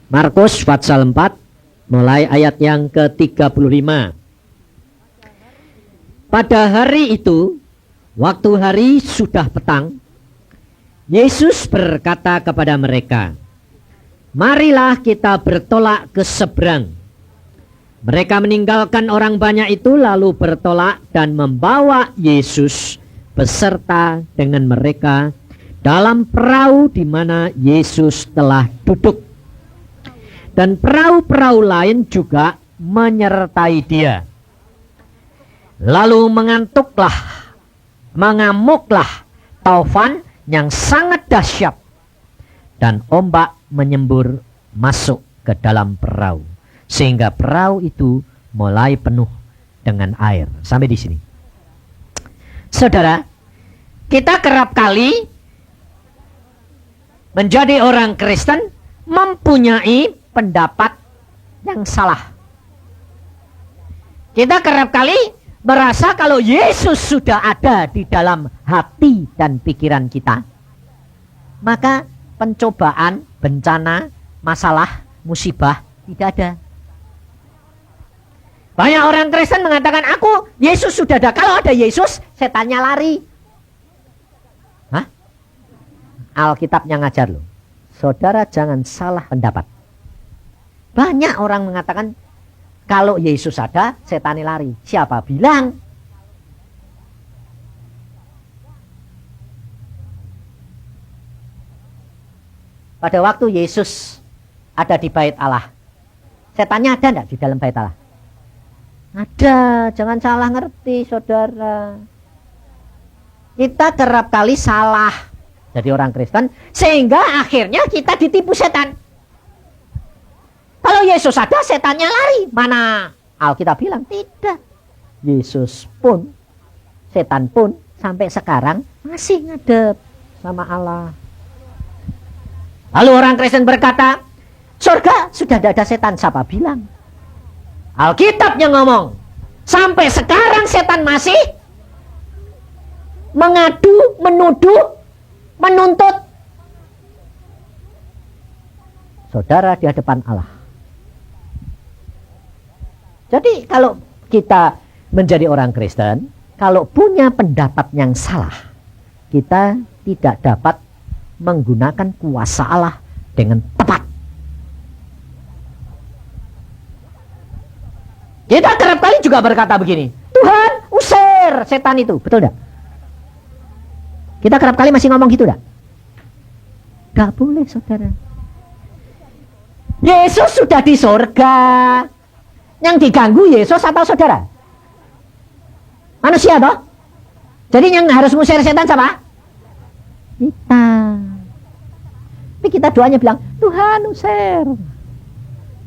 Markus pasal 4 mulai ayat yang ke-35. Pada hari itu, waktu hari sudah petang, Yesus berkata kepada mereka, "Marilah kita bertolak ke seberang." Mereka meninggalkan orang banyak itu lalu bertolak dan membawa Yesus beserta dengan mereka dalam perahu di mana Yesus telah duduk. Dan perahu-perahu lain juga menyertai dia. Lalu mengamuklah taufan yang sangat dahsyat, dan ombak menyembur masuk ke dalam perahu, sehingga perahu itu mulai penuh dengan air. Sampai di sini. Saudara, kita kerap kali menjadi orang Kristen mempunyai pendapat yang salah. Kita kerap kali merasa kalau Yesus sudah ada di dalam hati dan pikiran kita, maka pencobaan, bencana, masalah, musibah tidak ada. Banyak orang Kristen mengatakan, aku Yesus sudah ada. Kalau ada Yesus, setannya lari. Hah? Alkitab yang ngajar loh. Saudara jangan salah pendapat. Banyak orang mengatakan, kalau Yesus ada, setannya lari. Siapa bilang? Pada waktu Yesus ada di bait Allah, setannya ada enggak di dalam bait Allah? Ada, jangan salah ngerti saudara. Kita kerap kali salah jadi orang Kristen, sehingga akhirnya kita ditipu setan. Kalau Yesus ada, setannya lari. Mana? Alkitab bilang tidak. Yesus pun, setan pun sampai sekarang masih ngadep sama Allah. Lalu orang Kristen berkata, surga sudah tidak ada setan. Siapa bilang? Alkitab yang ngomong, sampai sekarang setan masih mengadu, menuduh, menuntut saudara di hadapan Allah. Jadi kalau kita menjadi orang Kristen, kalau punya pendapat yang salah, kita tidak dapat menggunakan kuasa Allah dengan tepat. Kita kerap kali juga berkata begini, Tuhan usir setan itu, betul tidak? Kita kerap kali masih ngomong gitu tidak? Gak boleh saudara. Yesus sudah di surga. Yang diganggu Yesus atau saudara? Manusia toh? Jadi yang harus ngusir setan siapa? Kita. Tapi kita doanya bilang, Tuhan usir.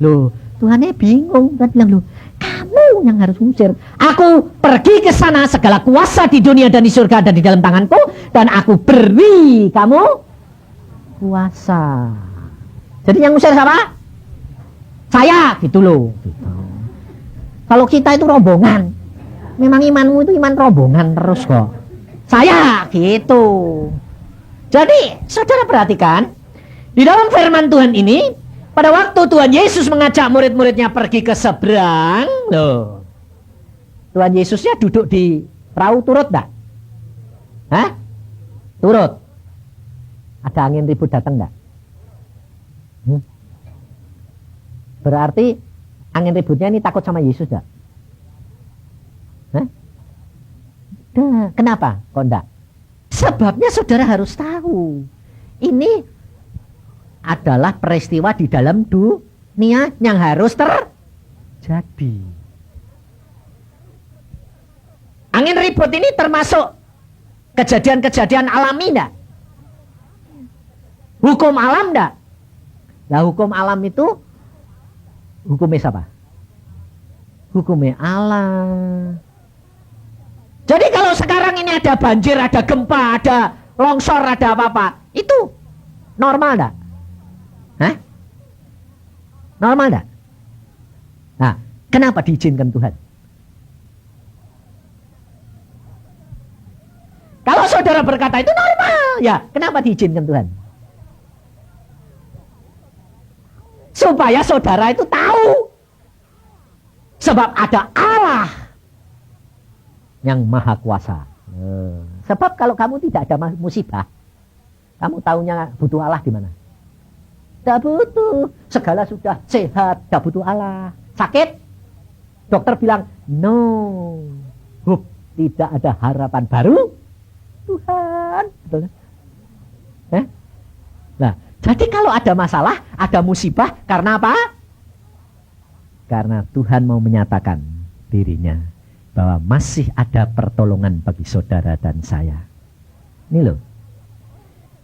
Loh, Tuhannya bingung. Tuhan bilang, loh, kamu yang harus ngusir. Aku pergi ke sana, segala kuasa di dunia dan di surga dan di dalam tanganku, dan aku beri kamu kuasa. Jadi yang ngusir siapa? Saya, gitu loh. Gitu. Kalau kita itu rombongan, memang imanmu itu iman rombongan terus kok. Saya, gitu. Jadi, saudara perhatikan, di dalam firman Tuhan ini, pada waktu Tuhan Yesus mengajak murid-muridnya pergi ke seberang, loh, Tuhan Yesusnya duduk di perahu, turut enggak? Hah? Turut. Ada angin ribut datang enggak? Berarti angin ributnya ini takut sama Yesus enggak? Hah? Kenapa? Kok enggak? Sebabnya saudara harus tahu, ini adalah peristiwa di dalam dunia yang harus terjadi. Angin ribut ini termasuk kejadian-kejadian alami enggak? Hukum alam enggak? Nah, hukum alam itu hukumnya siapa? Hukumnya Allah. Jadi kalau sekarang ini ada banjir, ada gempa, ada longsor, ada apa-apa, itu normal enggak? Hah? Normal enggak? Nah, kenapa diizinkan Tuhan? Kalau saudara berkata itu normal, ya kenapa diizinkan Tuhan? Supaya saudara itu tahu. Sebab ada Allah yang maha kuasa. Sebab kalau kamu tidak ada musibah, kamu tahunya butuh Allah di mana? Tidak butuh. Segala sudah sehat, tidak butuh Allah. Sakit, dokter bilang, no, tidak ada harapan baru. Tuhan, betul. Nah, jadi kalau ada masalah, ada musibah, karena apa? Karena Tuhan mau menyatakan dirinya bahwa masih ada pertolongan bagi saudara dan saya. Ini loh.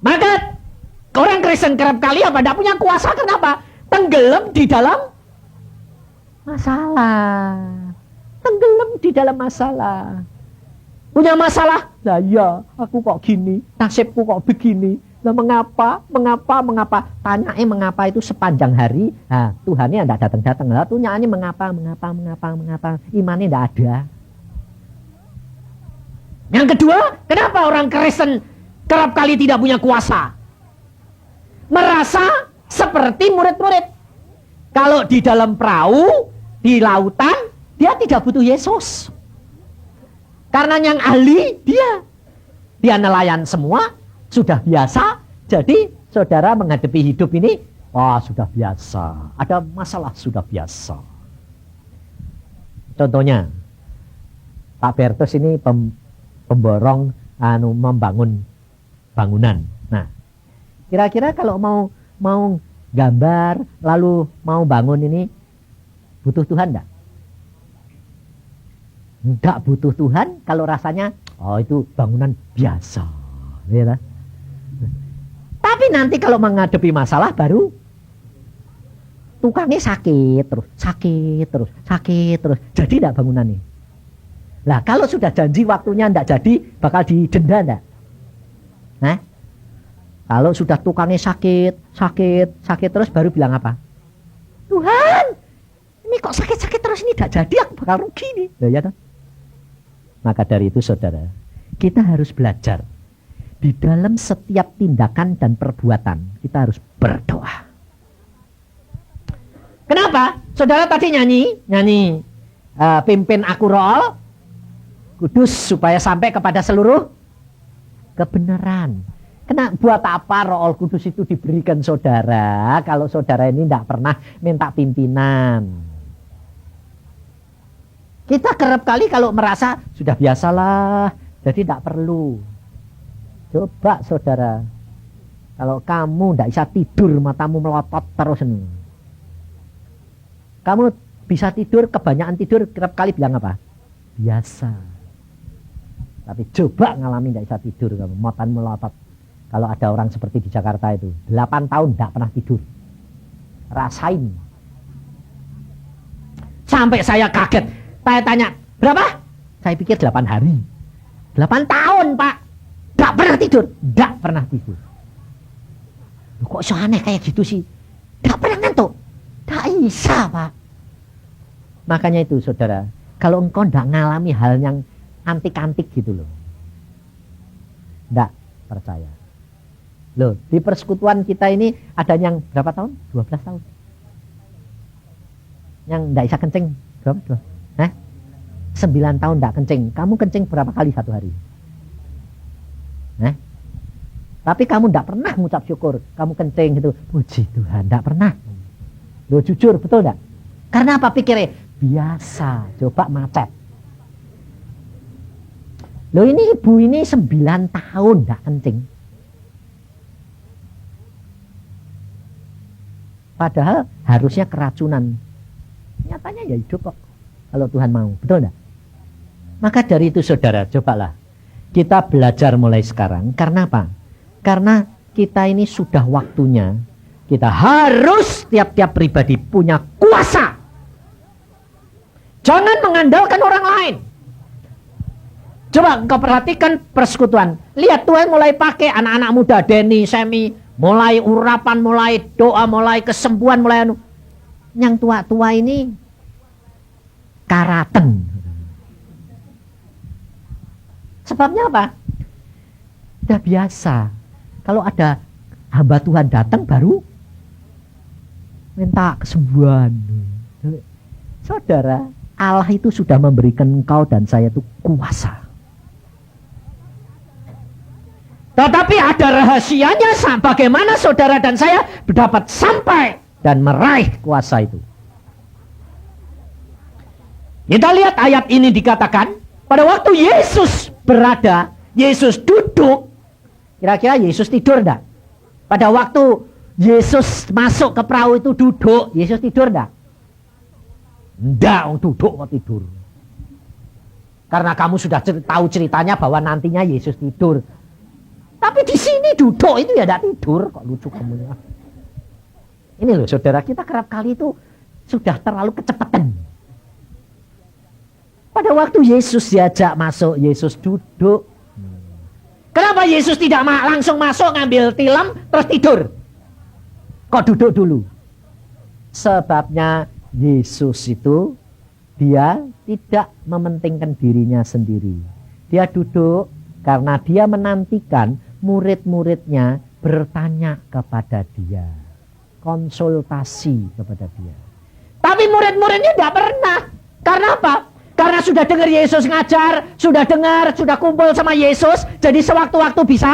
Maka orang Kristen kerap kali apa? Tidak punya kuasa, kenapa? Tenggelam di dalam masalah. Tenggelam di dalam masalah. Punya masalah? Nah ya, aku kok gini, nasibku kok begini. Nah mengapa? Tanyanya mengapa itu sepanjang hari. Nah, Tuhannya tidak datang-datang. Nah, tunyaannya mengapa. Imannya tidak ada. Yang kedua, kenapa orang Kristen kerap kali tidak punya kuasa? Merasa seperti murid-murid. Kalau di dalam perahu, di lautan, dia tidak butuh Yesus. Karena yang ahli dia nelayan semua, sudah biasa. Jadi saudara menghadapi hidup ini, wah sudah biasa. Ada masalah sudah biasa. Contohnya, Pak Bertus ini pemborong membangun bangunan. Nah, kira-kira kalau mau gambar lalu mau bangun ini butuh Tuhan enggak? Enggak butuh Tuhan kalau rasanya itu bangunan biasa. Ya, tapi nanti kalau menghadapi masalah baru tukangnya sakit terus. Jadi enggak bangunan ini. Lah kalau sudah janji waktunya enggak jadi, bakal didenda enggak? Nah, kalau sudah tukangnya sakit terus baru bilang apa? Tuhan, ini kok sakit terus ini enggak jadi, aku bakal rugi nih. Loh, ya toh? Maka dari itu saudara, kita harus belajar. Di dalam setiap tindakan dan perbuatan, kita harus berdoa. Kenapa? Saudara tadi nyanyi, pimpin aku Roh Kudus supaya sampai kepada seluruh kebenaran. Buat apa Roh Kudus itu diberikan saudara, kalau saudara ini tidak pernah minta pimpinan? Kita kerap kali kalau merasa sudah biasalah, jadi tidak perlu. Coba saudara, kalau kamu tidak bisa tidur, matamu melotot terus nih. Kamu bisa tidur, kebanyakan tidur, kerap kali bilang apa? Biasa. Tapi coba ngalamin tidak bisa tidur, kamu matamu melotot. Kalau ada orang seperti di Jakarta itu, 8 tahun tidak pernah tidur. Rasain. Sampai saya kaget. Saya tanya, berapa? Saya pikir 8 hari. 8 tahun, Pak. Tidak pernah tidur. Tidak pernah tidur. Loh, kok so aneh kayak gitu sih? Tidak pernah ngantuk. Tidak bisa, Pak. Makanya itu, saudara. Kalau engkau tidak ngalami hal yang antik-antik gitu loh. Tidak percaya. Loh, di persekutuan kita ini ada yang berapa tahun? 12 tahun. Yang tidak bisa kencing. Berapa? 9 tahun tidak kencing. Kamu kencing berapa kali satu hari? Tapi kamu tidak pernah mengucap syukur. Kamu kencing gitu. Puji Tuhan, tidak pernah. Loh, jujur, betul tidak? Karena apa pikirnya? Biasa, coba macet. Loh, ini ibu ini 9 tahun tidak kencing. Padahal harusnya keracunan. Nyatanya ya hidup kok. Kalau Tuhan mau, betul enggak? Maka dari itu saudara, cobalah kita belajar mulai sekarang. Karena apa? Karena kita ini sudah waktunya. Kita harus tiap-tiap pribadi punya kuasa. Jangan mengandalkan orang lain. Coba kau perhatikan persekutuan. Lihat Tuhan mulai pakai anak-anak muda, Denny, Semi, mulai urapan, mulai doa, mulai kesembuhan, mulai yang tua-tua ini karaten. Sebabnya apa? Sudah biasa. Kalau ada hamba Tuhan datang baru minta kesembuhan. Saudara, Allah itu sudah memberikan engkau dan saya itu kuasa. Tetapi ada rahasianya bagaimana saudara dan saya dapat sampai dan meraih kuasa itu. Kita lihat ayat ini dikatakan, pada waktu Yesus berada, Yesus duduk, kira-kira Yesus tidur enggak? Pada waktu Yesus masuk ke perahu itu duduk, Yesus tidur enggak? Enggak, duduk kok tidur. Karena kamu sudah tahu ceritanya bahwa nantinya Yesus tidur. Tapi di sini duduk itu ya tidak tidur, kok lucu kamu ya. Ini loh saudara, kita kerap kali itu sudah terlalu kecepatan. Pada waktu Yesus diajak masuk, Yesus duduk. Kenapa Yesus tidak langsung masuk ngambil tilam terus tidur? Kok duduk dulu? Sebabnya Yesus itu dia tidak mementingkan dirinya sendiri. Dia duduk karena dia menantikan murid-muridnya bertanya kepada dia, konsultasi kepada dia. Tapi murid-muridnya tidak pernah. Karena apa? Karena sudah dengar Yesus ngajar, sudah kumpul sama Yesus, jadi sewaktu-waktu bisa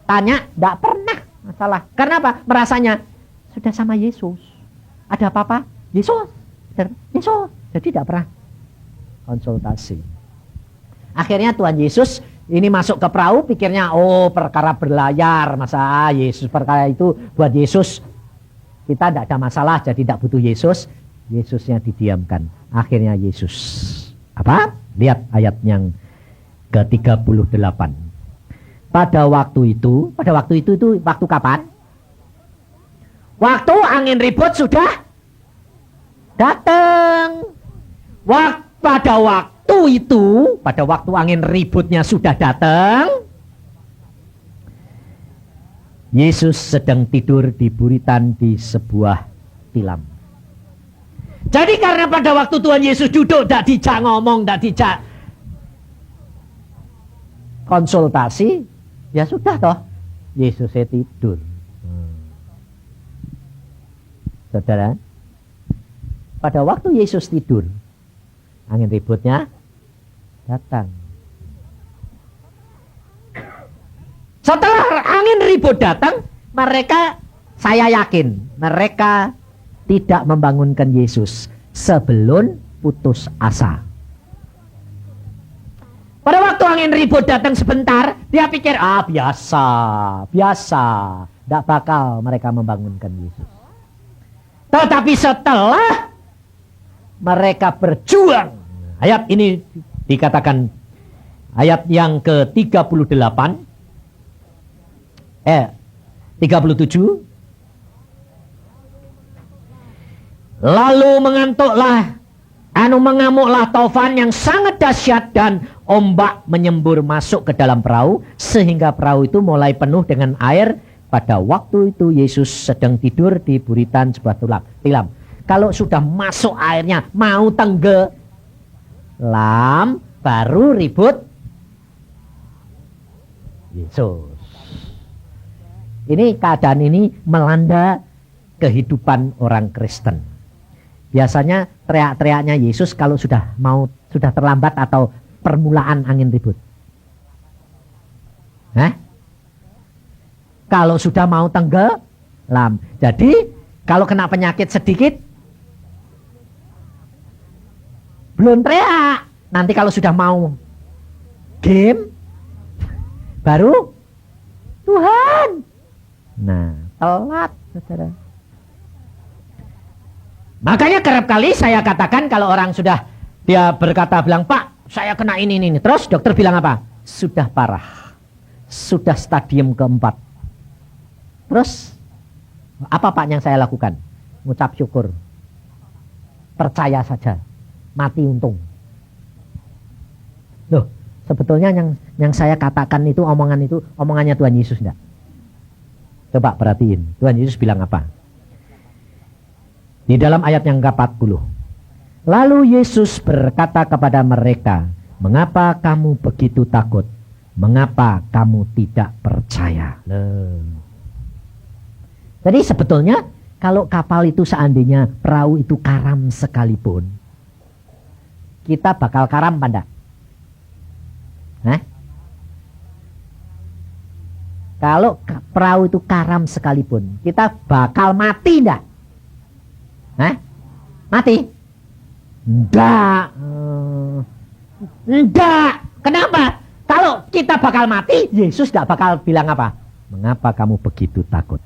tanya, tidak pernah masalah. Karena apa? Merasanya sudah sama Yesus. Ada apa-apa? Yesus. Jadi tidak pernah konsultasi. Akhirnya Tuhan Yesus ini masuk ke perahu, pikirnya perkara berlayar, masa Yesus perkara itu buat Yesus, kita tidak ada masalah, jadi tidak butuh Yesus. Yesusnya didiamkan. Akhirnya Yesus apa? Lihat ayat yang ke-38. Pada waktu itu waktu kapan? Waktu angin ribut sudah datang. Pada waktu angin ributnya sudah datang, Yesus sedang tidur di buritan di sebuah tilam. Jadi karena pada waktu Tuhan Yesus duduk, tidak dijak ngomong, tidak dijak konsultasi, ya sudah toh, Yesusnya tidur. Saudara, pada waktu Yesus tidur, angin ributnya datang. Setelah angin ribut datang, saya yakin mereka tidak membangunkan Yesus sebelum putus asa. Pada waktu angin ribut datang sebentar, dia pikir biasa, tidak bakal mereka membangunkan Yesus. Tetapi setelah mereka berjuang, ayat ini dikatakan, ayat yang ke-37, lalu mengamuklah taufan yang sangat dahsyat dan ombak menyembur masuk ke dalam perahu sehingga perahu itu mulai penuh dengan air. Pada waktu itu Yesus sedang tidur di buritan sebuah tilam. Kalau sudah masuk airnya mau tenggelam, baru ribut Yesus. Ini keadaan ini melanda kehidupan orang Kristen. Biasanya teriak-teriaknya Yesus kalau sudah terlambat atau permulaan angin ribut. Kalau sudah mau tenggelam. Jadi kalau kena penyakit sedikit belum teriak. Nanti kalau sudah mau game baru Tuhan. Nah, telat, saudara. Makanya kerap kali saya katakan kalau orang sudah dia bilang, Pak, saya kena ini. Terus dokter bilang apa? Sudah parah. Sudah stadium keempat. Terus apa Pak yang saya lakukan? Mengucap syukur. Percaya saja. Mati untung. Loh, sebetulnya yang saya katakan itu omongannya Tuhan Yesus enggak? Coba perhatiin. Tuhan Yesus bilang apa? Di dalam ayat yang ke-40. Lalu Yesus berkata kepada mereka, mengapa kamu begitu takut? Mengapa kamu tidak percaya? Jadi sebetulnya Kalau kapal itu seandainya perahu itu karam sekalipun, kita bakal karam apa enggak? Kalau perahu itu karam sekalipun, kita bakal mati enggak? Mati? Enggak. Enggak. Kenapa? Kalau kita bakal mati, Yesus enggak bakal bilang apa? Mengapa kamu begitu takut?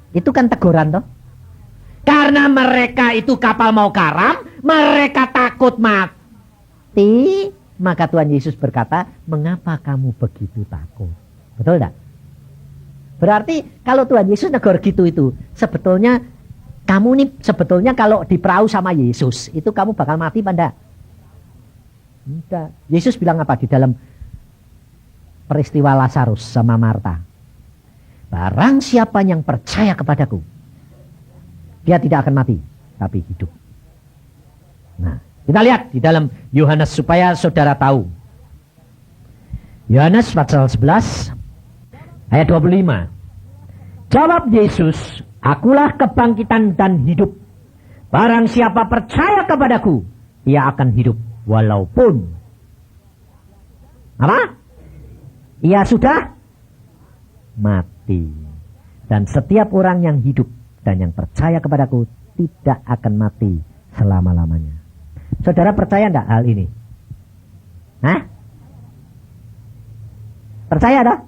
Itu kan teguran toh. Karena mereka itu kapal mau karam, mereka takut mati, maka Tuhan Yesus berkata, mengapa kamu begitu takut? Betul enggak? Berarti kalau Tuhan Yesus negor gitu itu, sebetulnya kamu nih, sebetulnya kalau di perahu sama Yesus, itu kamu bakal mati apa enggak? Enggak. Yesus bilang apa di dalam peristiwa Lazarus sama Marta? Barang siapa yang percaya kepadaku, dia tidak akan mati, tapi hidup. Nah, kita lihat di dalam Yohanes supaya saudara tahu. Yohanes pasal 11 ayat 25. Jawab Yesus, akulah kebangkitan dan hidup. Barang siapa percaya kepadaku, ia akan hidup walaupun apa? Ia sudah mati. Dan setiap orang yang hidup dan yang percaya kepadaku tidak akan mati selama-lamanya. Saudara percaya enggak hal ini? Percaya dah?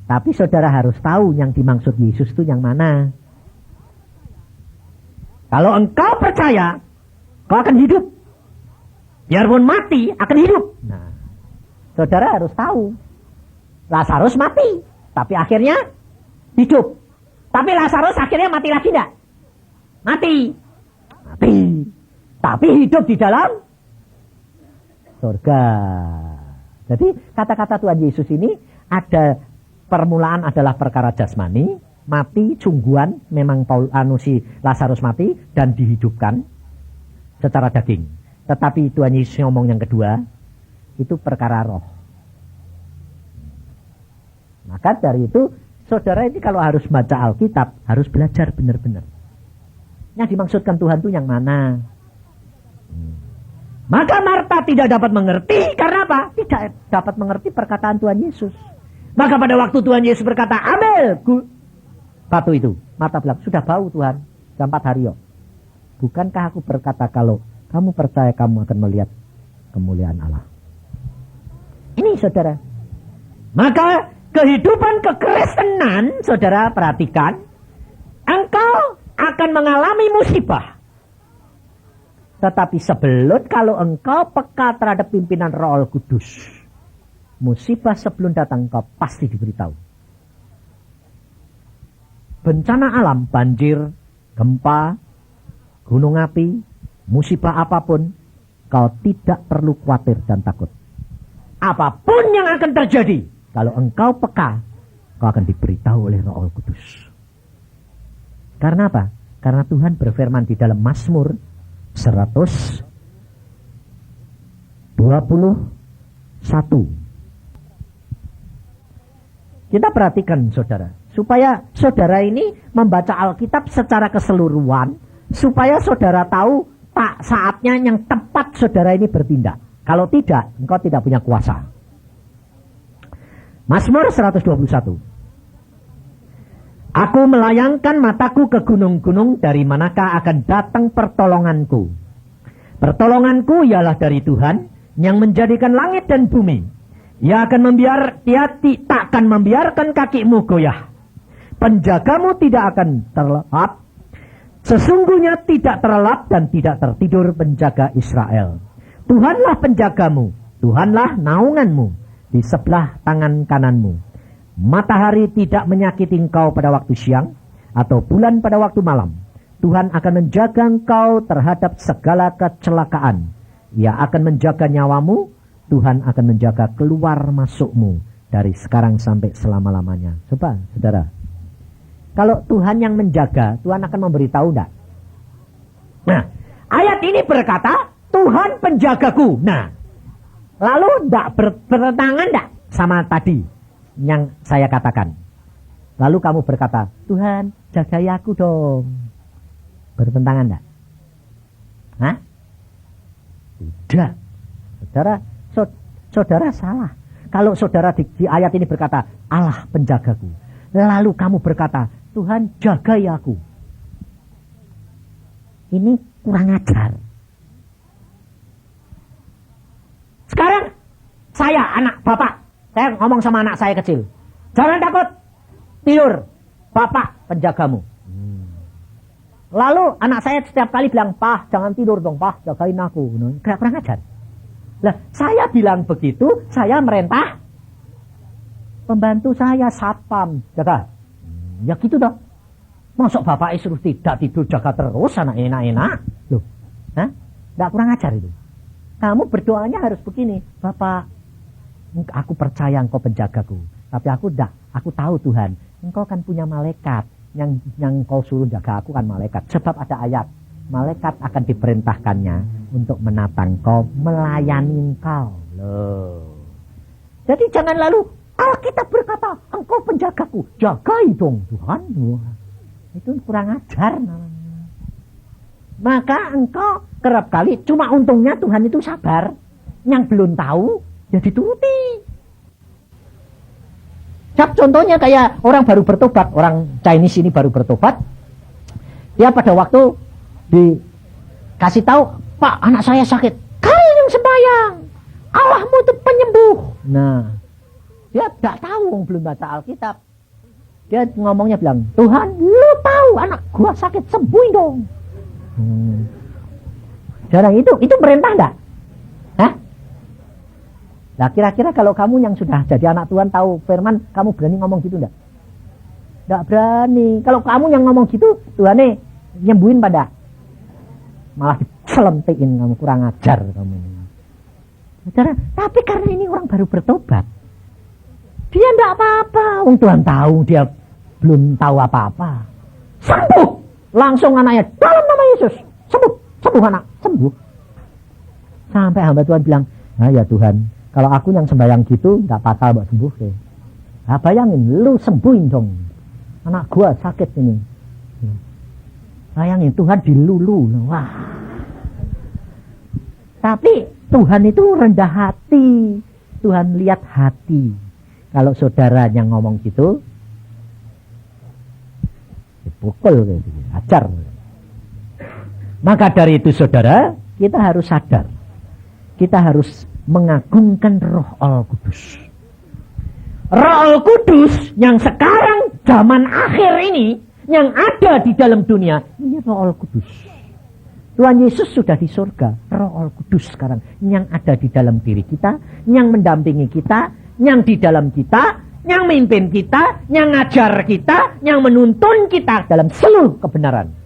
Tapi saudara harus tahu yang dimaksud Yesus itu yang mana. Kalau engkau percaya, kau akan hidup. Biarpun mati, akan hidup. Nah, saudara harus tahu. Lazarus mati, tapi akhirnya hidup. Tapi Lazarus akhirnya mati lagi enggak? Mati. Mati. Tapi hidup di dalam surga. Jadi kata-kata Tuhan Yesus ini ada permulaan adalah perkara jasmani, mati sungguhan, memang si Lazarus mati dan dihidupkan secara daging. Tetapi Tuhan Yesus ngomong yang kedua, itu perkara roh. Maka dari itu, saudara ini kalau harus baca Alkitab, harus belajar benar-benar. Yang dimaksudkan Tuhan itu yang mana? Maka Marta tidak dapat mengerti, karena apa? Tidak dapat mengerti perkataan Tuhan Yesus. Maka pada waktu Tuhan Yesus berkata, ambil batu itu. Marta bilang, sudah bau Tuhan, sudah 4 hari. Bukankah aku berkata kalau kamu percaya kamu akan melihat kemuliaan Allah? Ini saudara. Maka kehidupan kekristenan, saudara perhatikan, engkau akan mengalami musibah. Tetapi sebelum kalau engkau peka terhadap pimpinan Roh Kudus, musibah sebelum datang engkau pasti diberitahu. Bencana alam, banjir, gempa, gunung api, musibah apapun, kau tidak perlu khawatir dan takut. Apapun yang akan terjadi, kalau engkau peka, kau akan diberitahu oleh Roh Kudus. Karena apa? Karena Tuhan berfirman di dalam Mazmur 121. Kita perhatikan saudara, supaya saudara ini membaca Alkitab secara keseluruhan, supaya saudara tahu tak saatnya yang tepat saudara ini bertindak. Kalau tidak, engkau tidak punya kuasa. Mazmur 121. Aku melayangkan mataku ke gunung-gunung, dari manakah akan datang pertolonganku? Pertolonganku ialah dari Tuhan yang menjadikan langit dan bumi. Ia takkan membiarkan kakimu goyah. Penjagamu tidak akan terlelap. Sesungguhnya tidak terlelap dan tidak tertidur penjaga Israel. Tuhanlah penjagamu, Tuhanlah naunganmu di sebelah tangan kananmu. Matahari tidak menyakiti engkau pada waktu siang, atau bulan pada waktu malam. Tuhan akan menjaga engkau terhadap segala kecelakaan. Ia akan menjaga nyawamu. Tuhan akan menjaga keluar masukmu dari sekarang sampai selama-lamanya. Coba, saudara. Kalau Tuhan yang menjaga, Tuhan akan memberitahu enggak? Nah, ayat ini berkata, Tuhan penjagaku. Nah, lalu enggak bertentangan enggak sama tadi yang saya katakan? Lalu kamu berkata, Tuhan jagai aku dong. Bertentangan enggak? Hah? Tidak. Saudara salah. Kalau saudara di ayat ini berkata, Allah penjagaku. Lalu kamu berkata, Tuhan jagai aku. Ini kurang ajar. Sekarang saya anak bapak. Saya ngomong sama anak saya kecil. Jangan takut. Tidur. Bapak penjagamu. Lalu anak saya setiap kali bilang, Pah jangan tidur dong, Pah jagain aku. Kurang ajar. Lah, saya bilang begitu, saya merintah pembantu saya satpam jaga. Ya gitu dong. Masuk bapak suruh tidak tidur jaga terus anak enak-enak. Loh, hah? Nggak kurang ajar itu. Kamu berdoanya harus begini, Bapak. Aku percaya Engkau penjagaku, tapi aku tahu Tuhan, Engkau kan punya malaikat yang Engkau suruh jaga aku kan malaikat. Sebab ada ayat. Malaikat akan diperintahkannya untuk menata engkau, melayani engkau. Loh. Jadi jangan lalu Alkitab berkata, engkau penjagaku, jagai dong Tuhan. Wah, itu kurang ajar namanya. Maka engkau kerap kali, cuma untungnya Tuhan itu sabar. Yang belum tahu, ya dituruti. Contohnya kayak orang baru bertobat, orang Chinese ini baru bertobat. Dia pada waktu dikasih tahu, Pak anak saya sakit, kalian yang sembahyang, Allahmu itu penyembuh. Nah, dia tidak tahu, belum baca Alkitab. Dia ngomongnya bilang, Tuhan lu tahu anak gua sakit, sembuhin dong. Jarang itu merintah enggak? Hah? Nah kira-kira kalau kamu yang sudah jadi anak Tuhan tahu firman, kamu berani ngomong gitu enggak? Enggak berani. Kalau kamu yang ngomong gitu, Tuhan nih nyembuhin pada malah dicelentiin, kamu kurang ajar kamu. Tapi karena ini orang baru bertobat, dia enggak apa-apa. Tuhan tahu dia belum tahu apa-apa. Sembuh langsung anaknya dalam nama Yesus. Sembuh anak, sembuh. Sampai hamba Tuhan bilang, nah ya Tuhan, kalau aku yang sembahyang gitu enggak bakal buat sembuh deh. Nah, bayangin, lu sembuhin dong anak gua sakit ini. Bayangin Tuhan dilulu. Wah. Tapi Tuhan itu rendah hati. Tuhan lihat hati. Kalau saudara yang ngomong gitu, dipukul gitu, ajar. Maka dari itu saudara, kita harus sadar. Kita harus mengagungkan Roh Allah Kudus. Roh Allah Kudus yang sekarang zaman akhir ini, yang ada di dalam dunia, ini Roh Allah Kudus. Tuhan Yesus sudah di surga, Roh Allah Kudus sekarang yang ada di dalam diri kita, yang mendampingi kita, yang di dalam kita, yang memimpin kita, yang ngajar kita, yang menuntun kita dalam seluruh kebenaran.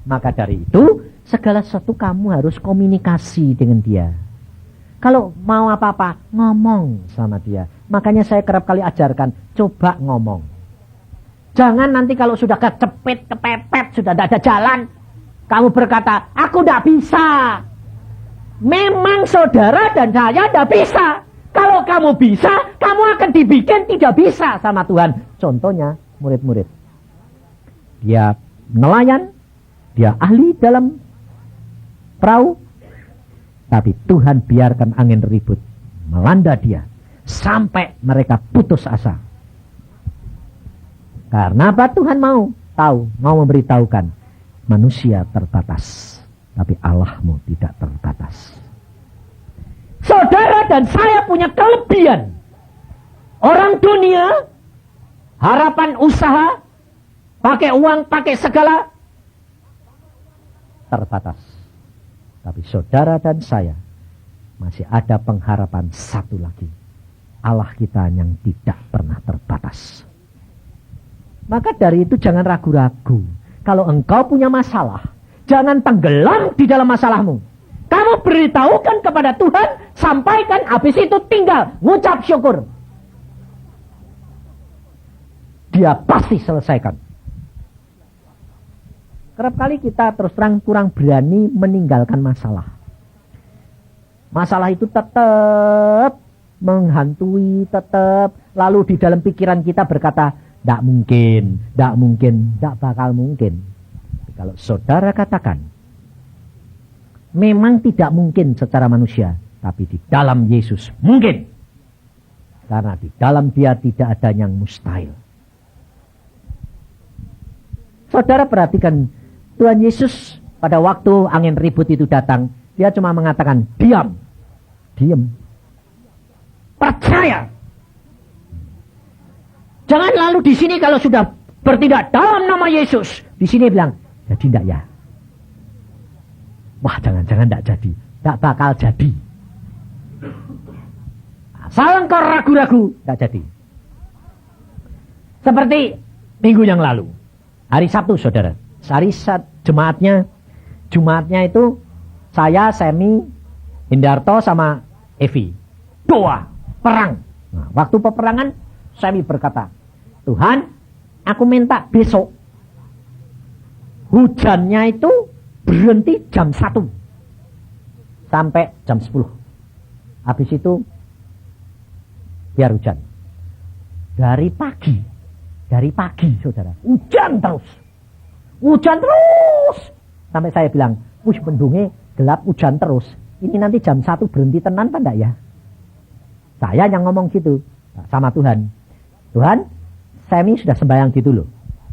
Maka dari itu, segala sesuatu kamu harus komunikasi dengan dia. Kalau mau apa-apa, ngomong sama dia. Makanya saya kerap kali ajarkan, coba ngomong. Jangan nanti kalau sudah kecepet, kepepet, sudah tidak ada jalan, kamu berkata, aku tidak bisa. Memang saudara dan saya tidak bisa. Kalau kamu bisa, kamu akan dibikin tidak bisa sama Tuhan. Contohnya, murid-murid. Dia nelayan, dia ahli dalam perahu, tapi Tuhan biarkan angin ribut melanda dia sampai mereka putus asa. Karena apa? Tuhan mau memberitahukan manusia terbatas, tapi Allahmu tidak terbatas. Saudara dan saya punya kelebihan. Orang dunia, harapan usaha, pakai uang, pakai segala, terbatas. Tapi saudara dan saya masih ada pengharapan satu lagi. Allah kita yang tidak pernah terbatas. Maka dari itu jangan ragu-ragu. Kalau engkau punya masalah, jangan tenggelam di dalam masalahmu. Kamu beritahukan kepada Tuhan, sampaikan, habis itu tinggal ngucap syukur. Dia pasti selesaikan. Kerap kali kita terus terang kurang berani meninggalkan masalah. Masalah itu tetap menghantui, tetap. Lalu di dalam pikiran kita berkata, Tidak mungkin, tidak bakal mungkin. Kalau saudara katakan, memang tidak mungkin secara manusia, tapi di dalam Yesus mungkin. Karena di dalam Dia tidak ada yang mustahil. Saudara perhatikan, Tuhan Yesus pada waktu angin ribut itu datang, Dia cuma mengatakan, diam. Percaya. Jangan lalu di sini kalau sudah bertindak dalam nama Yesus, di sini bilang, jadi tidak ya? Wah, jangan-jangan tidak jadi. Tidak bakal jadi. Asal engkau ragu-ragu, tidak jadi. Seperti minggu yang lalu. Hari Sabtu, saudara. Jumatnya itu saya, Semi, Hindarto, sama Evi. Doa, perang. Nah, waktu peperangan, Semi berkata, Tuhan, aku minta besok hujannya itu berhenti jam 1 sampai jam 10. Habis itu biar hujan. Dari pagi saudara, hujan terus. Sampai saya bilang, mendungnya gelap hujan terus. Ini nanti jam 1 berhenti tenan apa enggak ya? Saya yang ngomong gitu sama Tuhan. Tuhan, Semi sudah sembahyang gitu loh.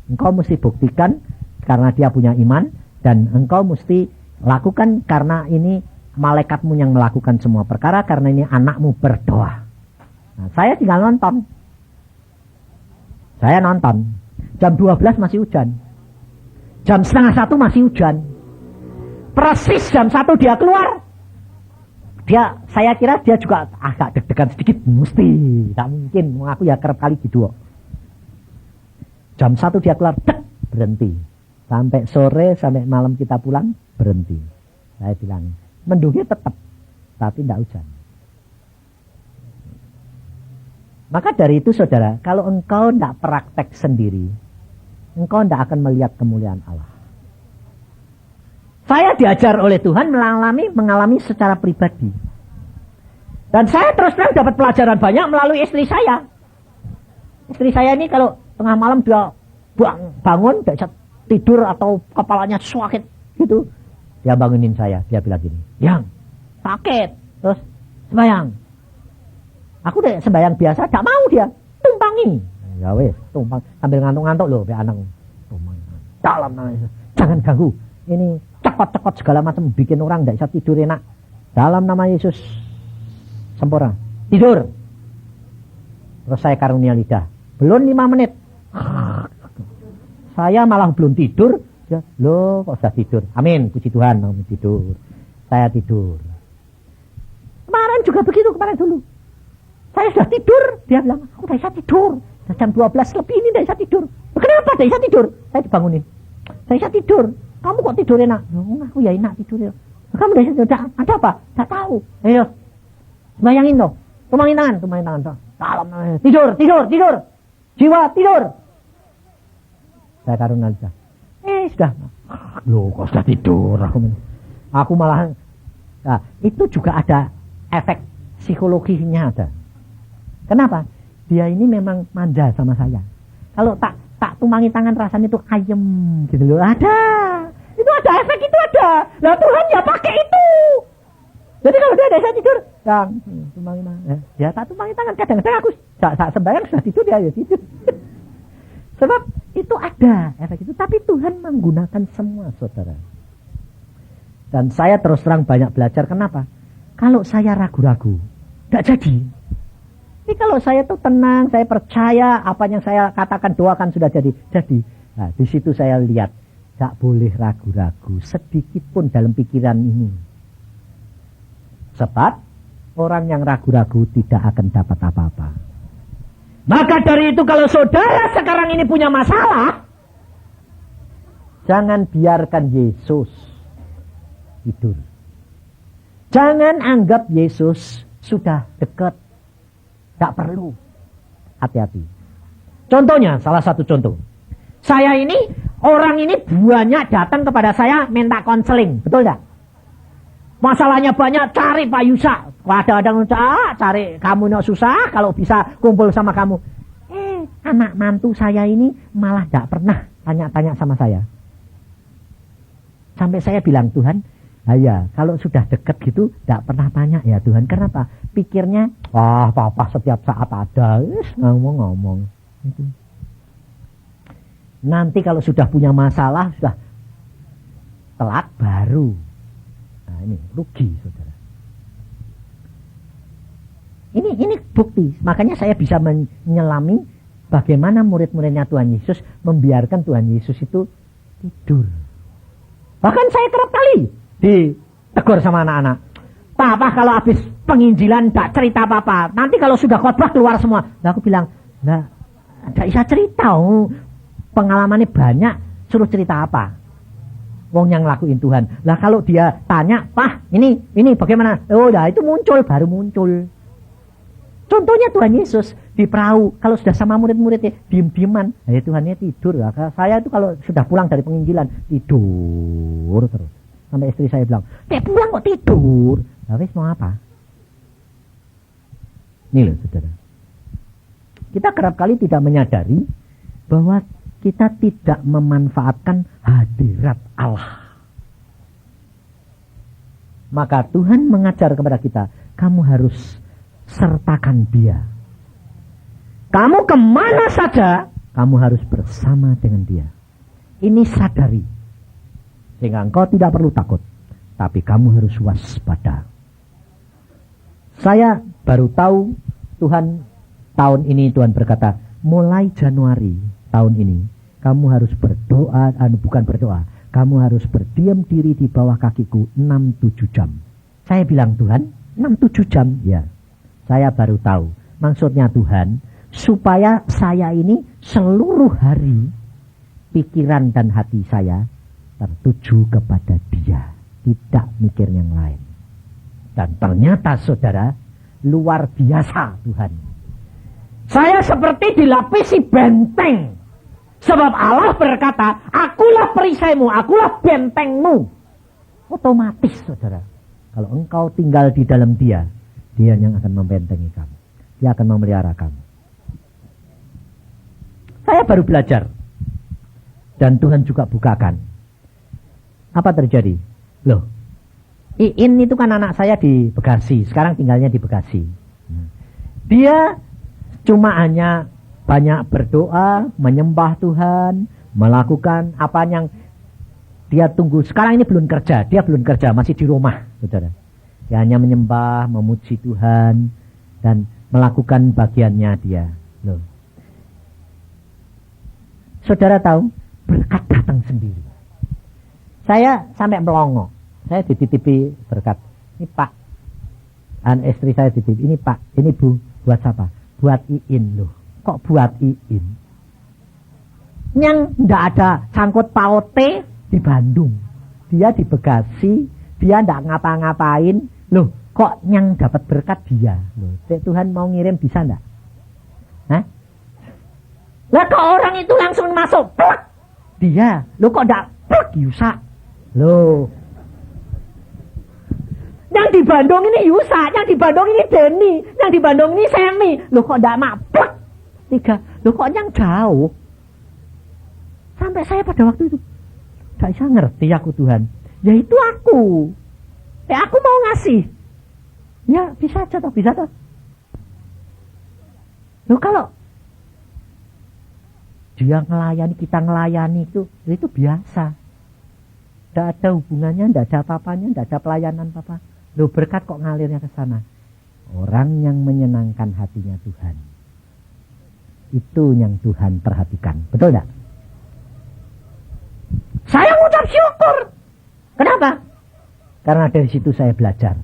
Engkau mesti buktikan karena dia punya iman. Dan engkau mesti lakukan karena ini malaikatmu yang melakukan semua perkara. Karena ini anakmu berdoa. Nah, saya tinggal nonton. Jam 12 masih hujan. Jam setengah 1 masih hujan. Persis jam 1 dia keluar. Saya kira dia juga agak deg-degan sedikit. Mesti, tak mungkin. Aku ya kerap kali gitu. Jam 1 dia keluar, berhenti. Sampai sore, sampai malam kita pulang, berhenti. Saya bilang, mendungnya tetap, tapi tidak hujan. Maka dari itu saudara, kalau engkau tidak praktek sendiri, engkau tidak akan melihat kemuliaan Allah. Saya diajar oleh Tuhan mengalami secara pribadi. Dan saya terus terang dapat pelajaran banyak melalui istri saya. Istri saya ini kalau tengah malam dia bangun, dia bisa tidur atau kepalanya sakit gitu. Dia bangunin saya, dia bilang gini, yang sakit, terus sembahyang. Aku deh sembahyang biasa, gak mau dia, tumpangi. Ya weh, tumpang, sambil ngantuk-ngantuk loh, be anang. Dalam namanya, jangan ganggu. Ini cekot-cekot segala macam, bikin orang gak bisa tidur enak. Dalam nama Yesus, sempurna, tidur. Terus saya karunia lidah, belum 5 menit. Saya malah belum tidur, ya, loh kok sudah tidur. Amin, puji Tuhan, tidur. Saya tidur. Kemarin juga begitu, kemarin dulu. Saya sudah tidur, dia bilang, aku udah bisa tidur. Jam 12 lebih ini udah bisa tidur. Kenapa udah bisa tidur? Saya dibangunin. Saya bisa tidur. Kamu kok tidur enak? Aku ya enak tidur ya. Kamu udah bisa tidur, ada apa? Gak tahu. Ayo, bayangin dong. Tumangin tangan. Dalam, tidur. Jiwa, tidur. Saya karunia lidah. Sudah. Loh, kok sudah tidur? Aku malah. Nah, itu juga ada efek psikologinya ada. Kenapa? Dia ini memang manja sama saya. Kalau tak tumangi tangan rasanya itu ayem gitu loh. Ada. Itu ada efek itu ada. Nah Tuhan ya pakai itu. Jadi kalau dia ada tidur, yang tumangi tangan. Ya tak tumangi tangan. Kadang-kadang aku saat sembahyang sudah tidur dia ya tidur. Sebab itu ada efek itu. Tapi Tuhan menggunakan semua saudara. Dan saya terus terang banyak belajar. Kenapa? Kalau saya ragu-ragu, tidak jadi. Tapi kalau saya tuh tenang, saya percaya apa yang saya katakan, doakan sudah jadi. Jadi, nah, di situ saya lihat, tidak boleh ragu-ragu sedikit pun dalam pikiran ini. Sebab orang yang ragu-ragu tidak akan dapat apa-apa. Maka dari itu kalau saudara sekarang ini punya masalah, jangan biarkan Yesus tidur. Jangan anggap Yesus sudah dekat. Tak perlu. Hati-hati. Contohnya, salah satu contoh. Saya ini, orang ini banyak datang kepada saya minta konseling. Betul tidak? Masalahnya banyak, cari Pak Yusa. Kadang-kadang cari kamu nak susah, kalau bisa kumpul sama kamu. anak mantu saya ini malah tidak pernah tanya-tanya sama saya. Sampai saya bilang, Tuhan, ya kalau sudah deket gitu tidak pernah tanya ya Tuhan. Kenapa? Pikirnya, papa setiap saat ada, ngomong-ngomong. Nanti kalau sudah punya masalah, sudah telat baru. Nah ini rugi, saudara. Ini bukti. Makanya saya bisa menyelami bagaimana murid-muridnya Tuhan Yesus membiarkan Tuhan Yesus itu tidur. Bahkan saya kerap kali ditegur sama anak-anak. Papa kalau habis penginjilan tidak cerita apa-apa. Nanti kalau sudah khotbah keluar semua. Nah, aku bilang, tidak bisa cerita. Pengalamannya banyak, suruh cerita apa? Wong yang ngelakuin Tuhan. Lah kalau dia tanya, Pak, ini bagaimana? Itu baru muncul. Contohnya Tuhan Yesus di perahu, kalau sudah sama murid-muridnya diem-dieman, Tuhannya tidur. Saya itu kalau sudah pulang dari penginjilan tidur terus. Sampai istri saya bilang, pulang kok tidur? Wis mau apa? Ini loh saudara. Kita kerap kali tidak menyadari bahwa kita tidak memanfaatkan hadirat Allah. Maka Tuhan mengajar kepada kita, kamu harus sertakan dia. Kamu kemana saja, kamu harus bersama dengan dia. Ini sadari. Sehingga engkau tidak perlu takut. Tapi kamu harus waspada. Saya baru tahu Tuhan tahun ini Tuhan berkata, mulai Januari tahun ini, kamu harus berdoa, bukan berdoa, kamu harus berdiam diri di bawah kakiku 6-7 jam. Saya bilang, Tuhan, 6-7 jam? Ya. Saya baru tahu, maksudnya Tuhan, supaya saya ini seluruh hari, pikiran dan hati saya tertuju kepada dia, tidak mikir yang lain. Dan ternyata saudara, luar biasa Tuhan. Saya seperti dilapisi benteng. Sebab Allah berkata, akulah perisaimu, akulah bentengmu. Otomatis saudara, kalau engkau tinggal di dalam dia, dia yang akan membentengi kamu. Dia akan memelihara kamu. Saya baru belajar. Dan Tuhan juga bukakan. Apa terjadi? Loh, Iin itu kan anak saya di Bekasi. Sekarang tinggalnya di Bekasi. Dia cuma hanya banyak berdoa, menyembah Tuhan, melakukan apa yang dia tunggu. Sekarang ini belum kerja. Dia belum kerja, masih di rumah, saudara. Dia hanya menyembah, memuji Tuhan, dan melakukan bagiannya dia. Loh. Saudara tahu, berkat datang sendiri. Saya sampai melongo. Saya dititipi berkat. Ini Pak. Dan istri saya dititipi. Ini Pak, ini Bu. Buat siapa? Buat Iin loh. Kok buat Iin? Yang tidak ada sangkut paute di Bandung. Dia di Bekasi. Dia tidak ngapa-ngapain. Loh, kok yang dapat berkat dia? Loh, Tuhan mau ngirim bisa enggak? Hah? Lah kok orang itu langsung masuk plak dia? Loh kok enggak plak Yusa? Loh. Yang di Bandung ini Yusa, yang di Bandung ini Denny, yang di Bandung ini Semi. Loh kok enggak plak? Tiga. Loh kok yang jauh? Sampai saya pada waktu itu enggak bisa ngerti aku Tuhan. Ya itu aku. Aku mau ngasih. Ya bisa aja toh, bisa toh. Loh kalau dia ngelayani, kita ngelayani itu biasa. Tidak ada hubungannya, tidak ada apa-apanya, tidak ada pelayanan apa-apa. Loh berkat kok ngalirnya ke sana. Orang yang menyenangkan hatinya Tuhan. Itu yang Tuhan perhatikan. Betul tidak? Saya mengucap syukur. Kenapa? Karena dari situ saya belajar.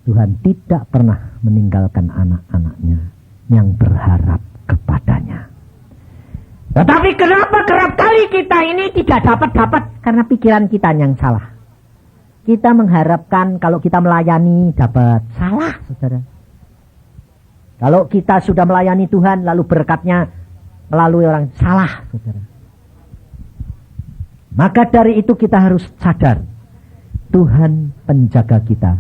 Tuhan tidak pernah meninggalkan anak-anaknya yang berharap kepadanya. Tetapi kenapa kerap kali kita ini tidak dapat? Karena pikiran kita yang salah. Kita mengharapkan kalau kita melayani dapat. Salah, saudara. Kalau kita sudah melayani Tuhan lalu berkatnya melalui orang. Salah, saudara. Maka dari itu kita harus sadar. Tuhan penjaga kita.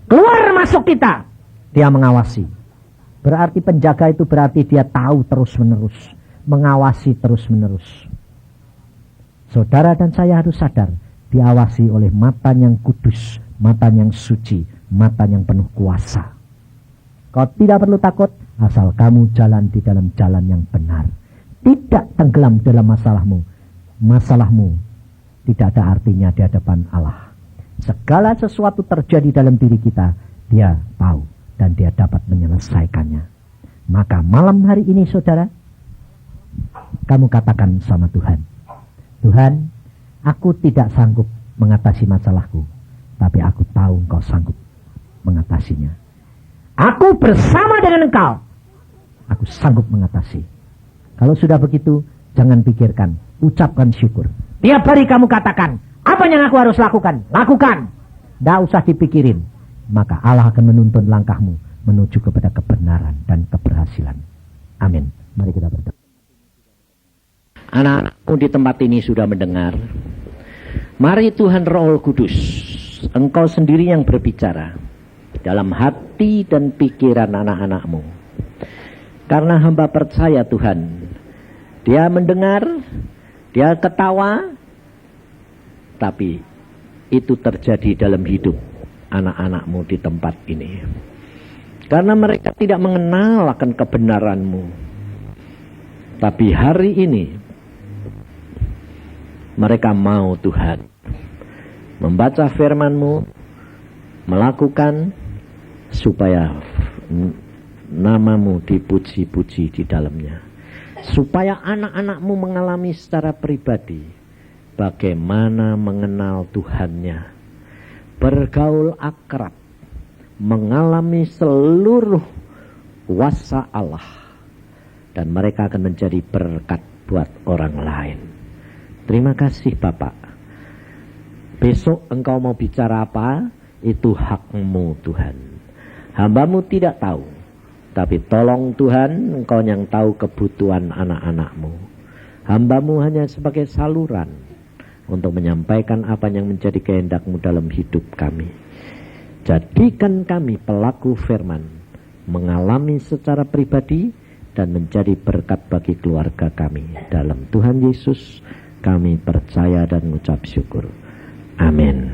Keluar masuk kita. Dia mengawasi. Berarti penjaga itu berarti dia tahu terus-menerus, mengawasi terus-menerus. Saudara dan saya harus sadar, diawasi oleh mata yang kudus, mata yang suci, mata yang penuh kuasa. Kau tidak perlu takut, asal kamu jalan di dalam jalan yang benar. Tidak tenggelam dalam masalahmu. Masalahmu tidak ada artinya di hadapan Allah. Segala sesuatu terjadi dalam diri kita, dia tahu dan dia dapat menyelesaikannya. Maka malam hari ini saudara, kamu katakan sama Tuhan, Tuhan, aku tidak sanggup mengatasi masalahku, tapi aku tahu Engkau sanggup mengatasinya. Aku bersama dengan Engkau, aku sanggup mengatasi. Kalau sudah begitu, jangan pikirkan, ucapkan syukur. Tiap hari kamu katakan, apa yang aku harus lakukan? Lakukan. Tidak usah dipikirin. Maka Allah akan menuntun langkahmu menuju kepada kebenaran dan keberhasilan. Amin. Mari kita berdoa. Anak-anakku di tempat ini sudah mendengar. Mari Tuhan Roh Kudus, Engkau sendiri yang berbicara dalam hati dan pikiran anak-anakmu. Karena hamba percaya Tuhan, dia mendengar, dia ketawa, tapi itu terjadi dalam hidup anak-anakmu di tempat ini. Karena mereka tidak mengenal akan kebenaran-Mu. Tapi hari ini mereka mau Tuhan membaca firman-Mu, melakukan supaya nama-Mu dipuji-puji di dalamnya. Supaya anak-anak-Mu mengalami secara pribadi bagaimana mengenal Tuhannya, bergaul akrab, mengalami seluruh kuasa Allah, dan mereka akan menjadi berkat buat orang lain. Terima kasih Bapak. Besok Engkau mau bicara apa, itu hak-Mu Tuhan. Hamba-Mu tidak tahu, tapi tolong Tuhan, Engkau yang tahu kebutuhan anak-anak-Mu. Hamba-Mu hanya sebagai saluran untuk menyampaikan apa yang menjadi kehendak-Mu dalam hidup kami. Jadikan kami pelaku firman, mengalami secara pribadi dan menjadi berkat bagi keluarga kami. Dalam Tuhan Yesus kami percaya dan mengucap syukur. Amin.